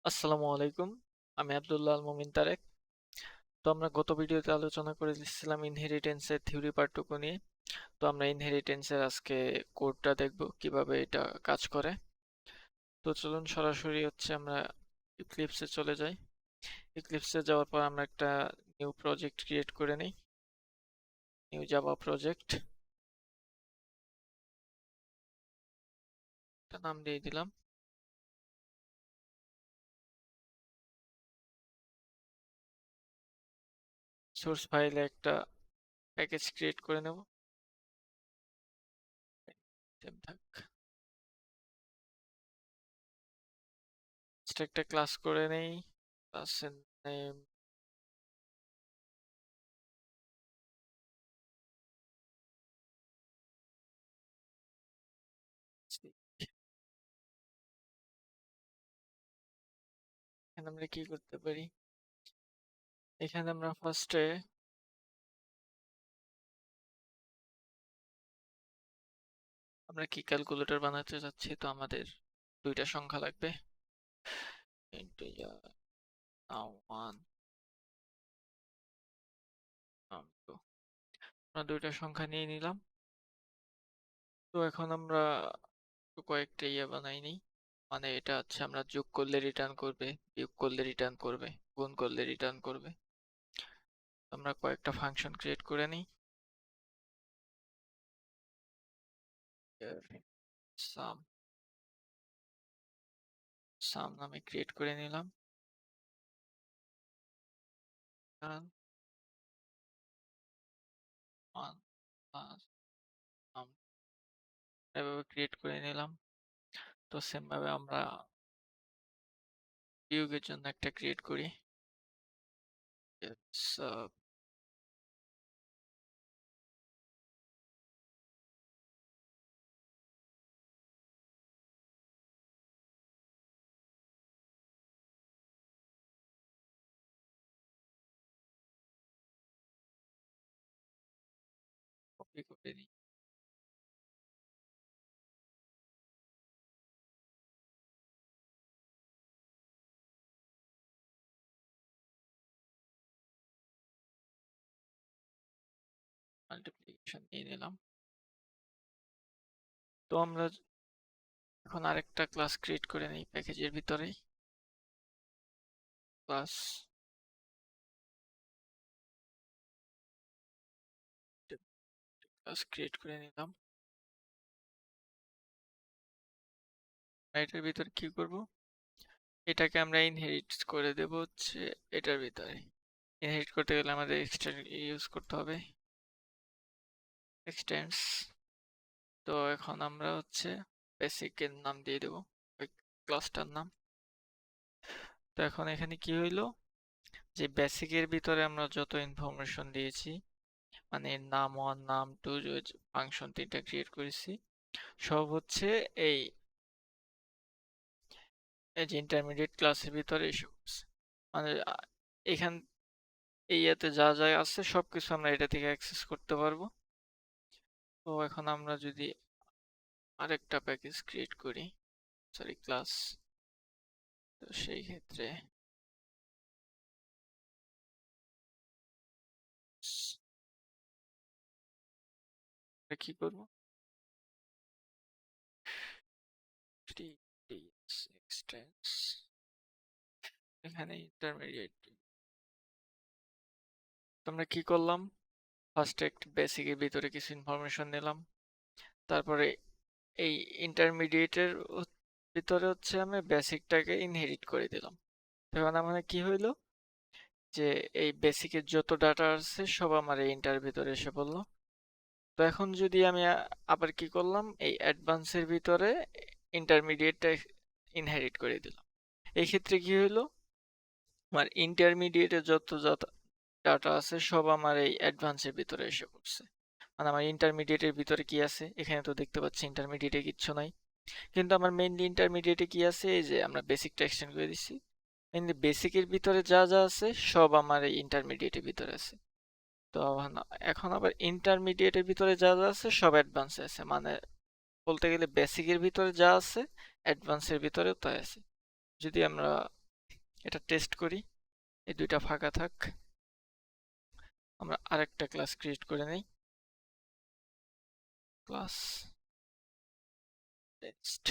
আসসালামু আলাইকুম। আমি আব্দুল্লাহ আল মুমিন তারেক। তো আমরা গত ভিডিওতে আলোচনা করেছিলাম ইনহেরিটেন্সের থিওরি পার্টটুকু নিয়ে। তো আমরা ইনহেরিটেন্সের আজকে কোডটা দেখব কিভাবে এটা কাজ করে। তো চলুন সরাসরি আমরা ইক্লিপসে চলে যাই। ইক্লিপসে যাওয়ার পর আমরা একটা নিউ প্রজেক্ট ক্রিয়েট করে নিই, নিউ জাভা প্রজেক্ট। একটা নাম দিয়ে দিলাম। সোর্স ফাইলে একটা প্যাকেজ ক্রিয়েট করে নেব। সেম থাক। একটা ক্লাস করে নেই, ক্লাসের নেম এখানে আমরা কি করতে পারি? এখানে আমরা ফার্স্টে আমরা কি ক্যালকুলেটর বানাতে যাচ্ছি, তো আমাদের দুইটা সংখ্যা লাগবে। ইন্টিজার ওয়ান টু, আমরা দুইটা সংখ্যা নিয়ে নিলাম। তো এখন আমরা কয়েকটা বানাই নিই। মানে এটা আমরা যোগ করলে রিটার্ন করবে, বিয়োগ করলে রিটার্ন করবে, গুণ করলে রিটার্ন করবে। আমরা কয়েকটা ফাংশন ক্রিয়েট করে নিই। সাম সাম নামে ক্রিয়েট করে নিলাম। ওয়ান প্লাস সাম এভাবে ক্রিয়েট করে নিলাম। তো সেম ভাবে আমরা বিয়োগের জন্য একটা ক্রিয়েট করি। কপি করে নিই। মাল্টিপ্লিকেশন নিয়ে নিলাম। তো আমরা এখন আরেকটা ক্লাস ক্রিয়েট করে নিই প্যাকেজের ভিতরেই। ক্লাস ক্লাস ক্রিয়েট করে নিলাম। এটার ভিতরে কি করব? এটাকে আমরা ইনহেরিট করে দেব এটার ভিতরে। ইনহেরিট করতে গেলে আমাদের এক্সটেন্ড ইউজ করতে হবে, এক্সটেন্স। তো এখন আমরা বেসিকের নাম দিয়ে দেব ওই ক্লাসটার নাম। তো এখন এখানে কি হইলো, যে বেসিকের ভিতরে আমরা যত ইনফরমেশন দিয়েছি, মানে নাম ওয়ান নাম টু, ফাংশন তিনটা ক্রিয়েট করেছি, সব এই এই যে ইন্টারমিডিয়েট ক্লাসের ভিতরে এসে পড়ছে। মানে এখান এই ইয়াতে যা যা আছে সবকিছু আমরা এটা থেকে অ্যাক্সেস করতে পারবো। তো এখন আমরা যদি আরেকটা প্যাকেজ ক্রিয়েট করি, সরি ক্লাস, তো সেই ক্ষেত্রে কি করব? এক্সটেন্স, এখানে ইন্টারমিডিয়েট। আমরা কি করলাম, ফার্স্ট একটা বেসিকের ভিতরে কিছু ইনফরমেশন নিলাম, তারপরে এই ইন্টারমিডিয়েটের ভিতরে আমি বেসিকটাকে ইনহেরিট করে দিলাম। তখন আমার কি হইলো, যে এই বেসিকের যত ডাটা আছে সব আমার এই ইন্টার ভিতরে এসে পড়লো। তো এখন যদি আমি আবার কি করলাম, এই অ্যাডভান্সের ভিতরে ইন্টারমিডিয়েটটা ইনহেরিট করে দিলাম। এই ক্ষেত্রে কি হইলো, আমার ইন্টারমিডিয়েটের যত যত ডাটা আছে সব আমার এই অ্যাডভান্সের ভিতরে এসে পড়ছে। মানে আমার ইন্টারমিডিয়েটের ভিতরে কি আছে, এখানে তো দেখতে পাচ্ছি ইন্টারমিডিয়েটে কিচ্ছু নাই। কিন্তু আমার মেইনলি ইন্টারমিডিয়েটে কি আছে, এই যে আমরা বেসিকটা এক্সটেন্ড করে দিচ্ছি, মেইনলি বেসিকের ভিতরে যা যা আছে সব আমার এই ইন্টারমিডিয়েটের ভিতরে আছে। তো এখন আবার ইন্টারমিডিয়েটের ভিতরে যা যা আছে সব অ্যাডভান্সে আছে। মানে বলতে গেলে বেসিকের ভিতরে যা আছে অ্যাডভান্সের ভিতরেও তাই আছে। যদি আমরা এটা টেস্ট করি, এই দুইটা ফাঁকা থাক। আমরা আরেকটা ক্লাস ক্রিয়েট করে নেই, ক্লাস টেক্সট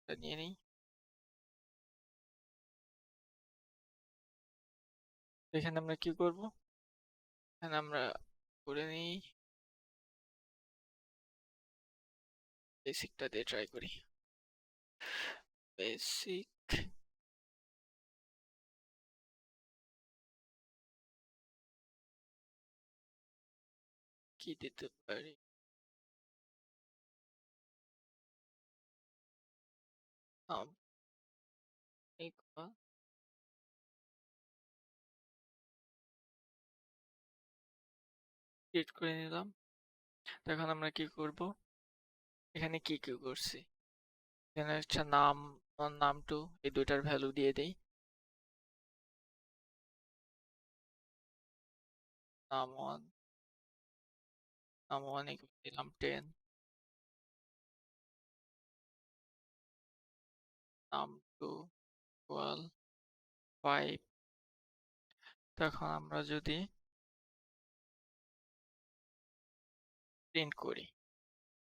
নিয়ে নিই। এখানে আমরা কি করব, এখানে আমরা করে নিই বেসিকটা দিয়ে ট্রাই করি। বেসিক কি দিতে পারি, ক্রিয়েট করে নিলাম। এখন আমরা কি করব, এখানে কি কি করছি, এখানে একটা নাম ওয়ান নাম টু, এই দুইটার ভ্যালু দিয়ে দেই। নাম ওয়ান, নাম ওয়ান দিলাম 10, নাম টু ইকুয়াল 5। তখন আমরা যদি প্রিন্ট করি,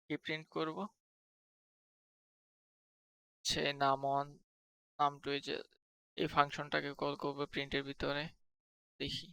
কি প্রিন্ট করব, সে নাম ওয়ান নাম টু, এই যে এই ফাংশনটাকে কল করবো প্রিন্টের ভিতরে। দেখি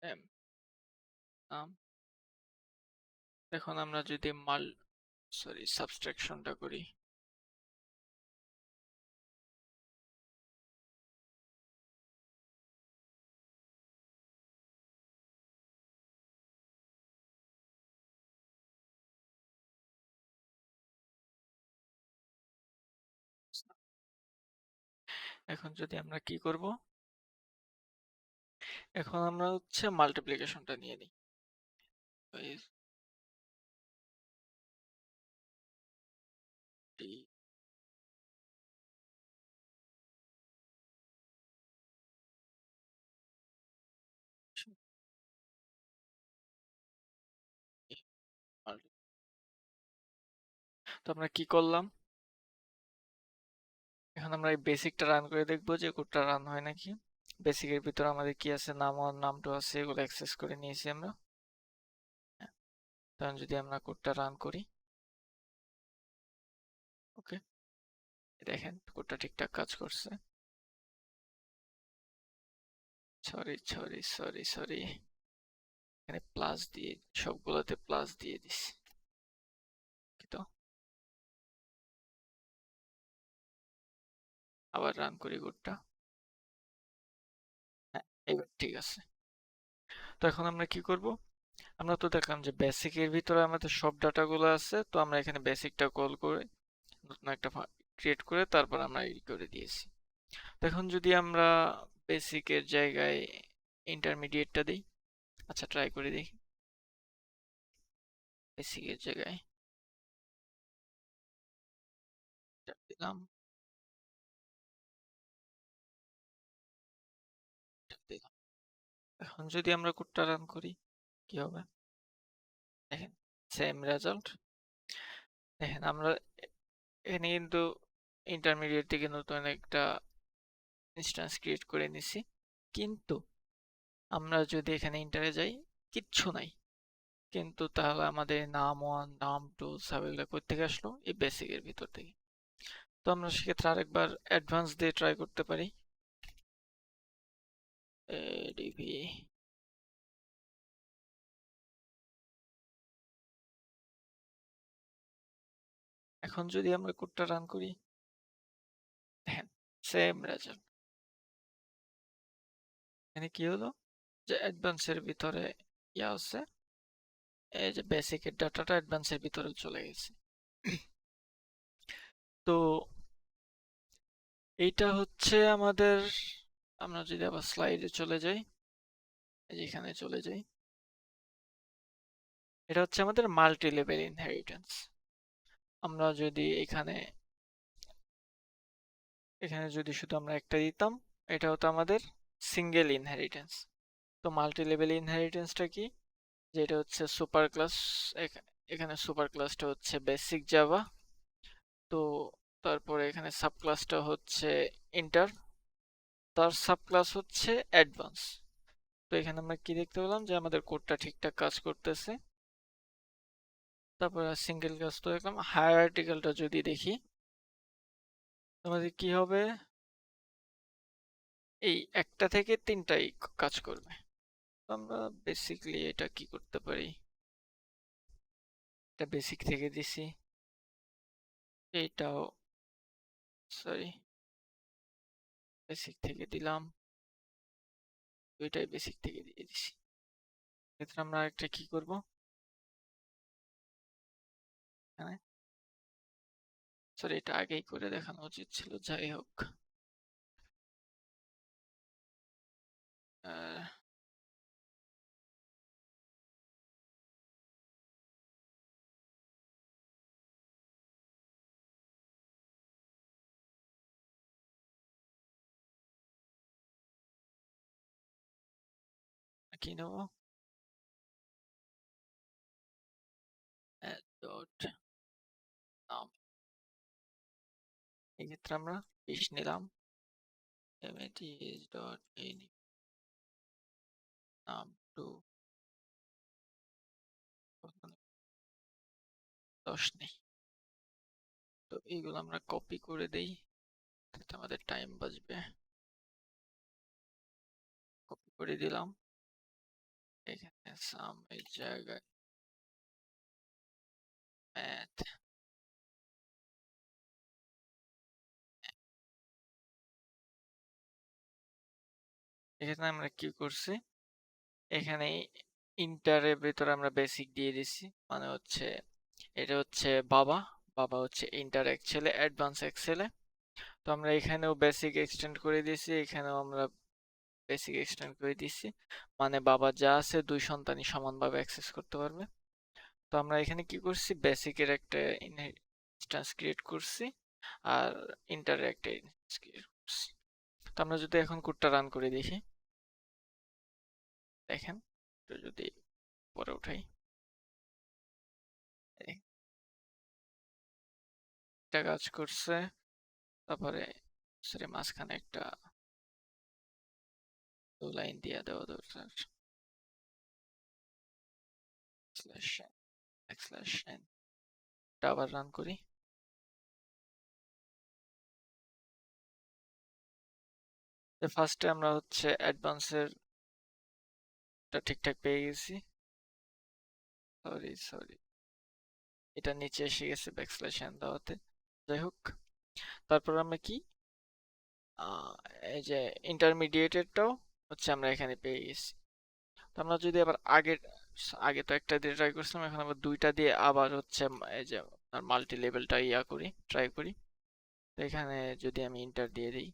m নাম। এখন আমরা যদি সাবট্রাকশনটা করি, এখন যদি আমরা কি করব, এখন আমরা হচ্ছে মাল্টিপ্লিকেশনটা নিয়ে নিই। তো আমরা কি করলাম, এখন আমরা এই বেসিকটা রান করে দেখবো যে কোডটা রান হয় নাকি। বেসিকের ভিতরে আমাদের কি আছে, নাম ওয়ান নাম টু আছে, এগুলো অ্যাক্সেস করে নিয়েছি আমরা। হ্যাঁ, তখন যদি আমরা কোডটা রান করি, ওকে, দেখেন কোডটা ঠিকঠাক কাজ করছে। সরি, এখানে প্লাস দিয়ে, সবগুলোতে প্লাস দিয়ে দিছি, তো আবার রান করি কোডটা। হ্যাঁ, এবার ঠিক আছে। তো এখন আমরা কি করব, আমরা তো দেখলাম যে বেসিকের ভিতরে আমাদের সব ডাটাগুলো আছে, তো আমরা এখানে বেসিকটা কল করে নতুন একটা ক্রিয়েট করে তারপর আমরা ই করে দিয়েছি। এখন যদি আমরা বেসিকের জায়গায় ইন্টারমিডিয়েটটা দিই, আচ্ছা ট্রাই করে দেখি। বেসিকের জায়গায় দিলাম, দিলাম। এখন যদি আমরা কোডটা রান করি, কি হবে দেখেন, সেম রেজাল্ট। দেখেন আমরা এখানে কিন্তু ইন্টারমিডিয়েট থেকে নতুন একটা ইনস্ট্যান্স ক্রিয়েট করে নিছি, কিন্তু আমরা যদি এখানে ইন্টারে যাই, কিচ্ছু নাই। কিন্তু তাহলে আমাদের নাম ওয়ান নাম টু সাব এগুলো কোথা থেকে আসলো, এই বেসিকের ভিতর থেকে। তো আমরা সেক্ষেত্রে আরেকবার অ্যাডভান্স দিয়ে ট্রাই করতে পারি। এডিবি, এখন যদি আমরা কোডটা রান করি, দেখেন সেম রেজাল্ট। এখানে কি হলো, যে অ্যাডভান্সের ভিতরে ইয়া আছে, এই যে বেসিকের ডাটাটা অ্যাডভান্সের ভিতরে চলে গেছে। তো এইটা হচ্ছে আমাদের, আমরা যদি আবার স্লাইডে চলে যাই, এই যে এখানে চলে যাই, এটা হচ্ছে আমাদের মাল্টি লেভেল ইনহেরিটেন্স। আমরা যদি এখানে এখানে যদি শুধু আমরা একটা দিতাম, এটা হতো আমাদের সিঙ্গেল ইনহেরিটেন্স। তো মাল্টি লেভেল ইনহেরিটেন্সটা কি? যেটা হচ্ছে সুপার ক্লাস। এখানে সুপার ক্লাসটা হচ্ছে বেসিক জাভা। তো তারপরে এখানে সাব ক্লাসটা হচ্ছে ইন্টার, তার সাব ক্লাস হচ্ছে অ্যাডভান্স। তো এখানে আমরা কি দেখতে পেলাম যে আমাদের কোডটা ঠিকঠাক কাজ করতেছে। তারপরে সিঙ্গেল ক্লাস তো দেখলাম। হায়ারার্টিক্যালটা যদি দেখি, আমাদের কি হবে, এই একটা থেকে তিনটাই কাজ করবে। তো আমরা বেসিকলি এটা কি করতে পারি, এটা বেসিক থেকে দিছি, এইটাও সরি বেসিক থেকে দিলাম, দুইটাই বেসিক থেকে দিয়ে দিছি। এক্ষেত্রে আমরা একটা কি করব, হ্যাঁ সরি এটা আগেই করে দেখানো উচিত ছিল, যাই হোক। আহ, কি নেব, ডট নাম, এক্ষেত্রে আমরা 20 নিলাম। mat ডট নাম টু 10 নেই। তো এইগুলো আমরা কপি করে দেই, তাতে আমাদের টাইম বাঁচবে। কপি করে দিলাম, এখানে সাম এই জায়গায় ম্যাথ। এখানে আমরা কি করছি, এখানে ইন্টারের ভিতরে আমরা বেসিক দিয়ে দিছি, মানে হচ্ছে এটা হচ্ছে বাবা, বাবা হচ্ছে ইন্টার এক্সেলে, অ্যাডভান্স এক্সেলে। তো আমরা এখানেও বেসিক এক্সটেন্ড করে দিয়েছি, এখানেও আমরা বেসিক এক্সটেন্ড করে দিয়েছি, মানে বাবা যা আছে দুই সন্তানই সমানভাবে অ্যাক্সেস করতে পারবে। তো আমরা এখানে কি করছি, বেসিকের একটা ইনস্ট্যান্স ক্রিয়েট করছি আর ইন্টারের একটা ইনস্ট্যান্স ক্রিয়েট করছি। তো আমরা যদি এখন কোডটা রান করে দেখি, দেখেন তো যদি পরে উঠাই, একটা কাজ করছে। তারপরে সরি মাঝখানে একটা দু লাইন দিয়ে দেওয়া দরকার, স্ল্যাশ স্ল্যাশ এন। এটা আবার রান করি। ফার্স্টে আমরা হচ্ছে অ্যাডভান্সের ঠিকঠাক পেয়ে গেছি। সরি এটা নিচে এসে গেছে ব্যাকস্ল্যাশ এন দেওয়াতে, যাই হোক। তারপর আমরা কি এই যে ইন্টারমিডিয়েটেরটাও হচ্ছে আমরা এখানে পেয়ে গেছি। তো আমরা যদি আবার আগের, আগে তো একটা দিয়ে ট্রাই করছিলাম, এখন আবার দুইটা দিয়ে আবার হচ্ছে এই যে মাল্টি লেভেলটা করি, ট্রাই করি। তো এখানে যদি আমি ইন্টার দিয়ে দিই,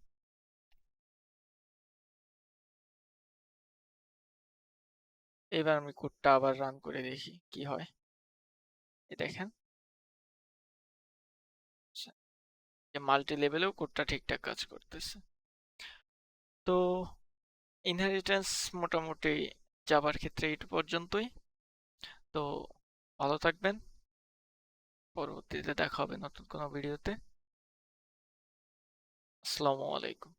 এবার আমি কোডটা আবার রান করে দেখি কি হয়। এই দেখেন যে মাল্টি লেভেলেও কোডটা ঠিকঠাক কাজ করতেছে। তো ইনহেরিটেন্স মোটামুটি জাভার ক্ষেত্রে এই পর্যন্তই। তো ভালো থাকবেন, পরবর্তীতে দেখা হবে নতুন কোনো ভিডিওতে। আসসালামু আলাইকুম।